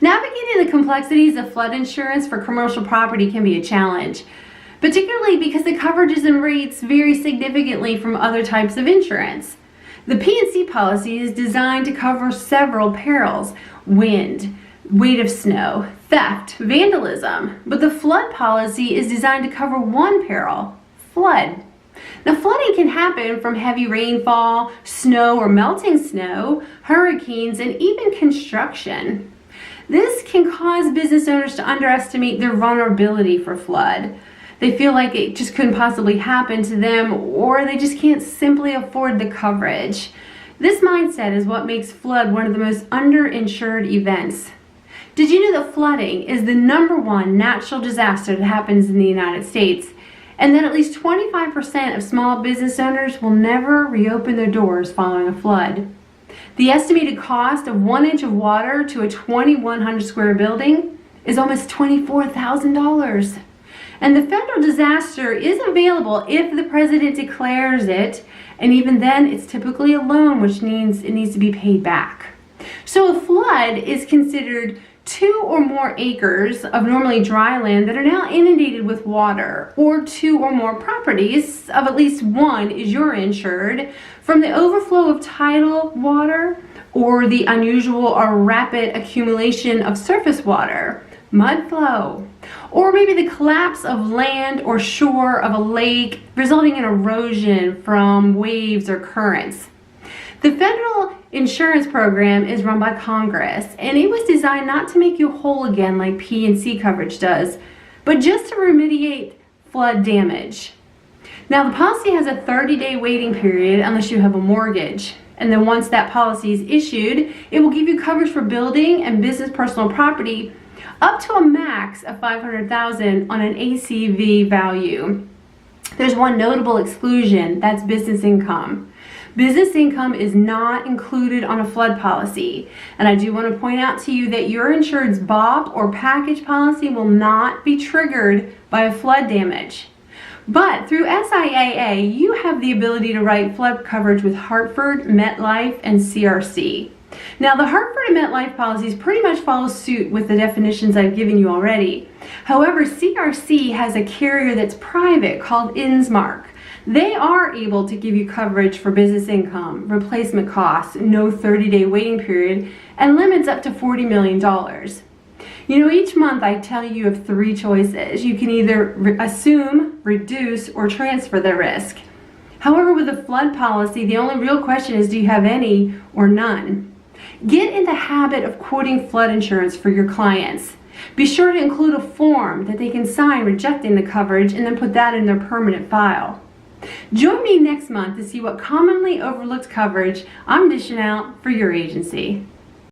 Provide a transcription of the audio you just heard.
Navigating the complexities of flood insurance for commercial property can be a challenge, particularly because the coverages and rates vary significantly from other types of insurance. The P&C policy is designed to cover several perils: wind, weight of snow, theft, vandalism, but the flood policy is designed to cover one peril: flood. Now, flooding can happen from heavy rainfall, snow or melting snow, hurricanes, and even construction. This can cause business owners to underestimate their vulnerability for flood. They feel like it just couldn't possibly happen to them, or they just can't simply afford the coverage. This mindset is what makes flood one of the most underinsured events. Did you know that flooding is the #1 natural disaster that happens in the United States, and that at least 25% of small business owners will never reopen their doors following a flood? The estimated cost of 1 inch of water to a 2,100 square building is almost $24,000. And the federal disaster is available if the president declares it, and even then it's typically a loan, which means it needs to be paid back. So a flood is considered 2 or more acres of normally dry land that are now inundated with water, or 2 or more properties of at least one is you're insured from the overflow of tidal water, or the unusual or rapid accumulation of surface water, mud flow, or maybe the collapse of land or shore of a lake resulting in erosion from waves or currents. The federal insurance program is run by Congress, and it was designed not to make you whole again like P&C coverage does, but just to remediate flood damage. Now, the policy has a 30-day waiting period unless you have a mortgage. And then once that policy is issued, it will give you coverage for building and business personal property up to a max of $500,000 on an ACV value. There's one notable exclusion: that's business income. Business income is not included on a flood policy. And I do want to point out to you that your insured's BOP or package policy will not be triggered by a flood damage. But through SIAA, you have the ability to write flood coverage with Hartford, MetLife, and CRC. Now, the Hartford and MetLife policies pretty much follow suit with the definitions I've given you already. However, CRC has a carrier that's private called Innsmark. They are able to give you coverage for business income, replacement costs, no 30-day waiting period, and limits up to $40 million. You know, each month I tell you of 3 choices. You can either assume, reduce, or transfer the risk. However, with a flood policy, the only real question is, do you have any or none? Get in the habit of quoting flood insurance for your clients. Be sure to include a form that they can sign rejecting the coverage, and then put that in their permanent file. Join me next month to see what commonly overlooked coverage I'm dishing out for your agency.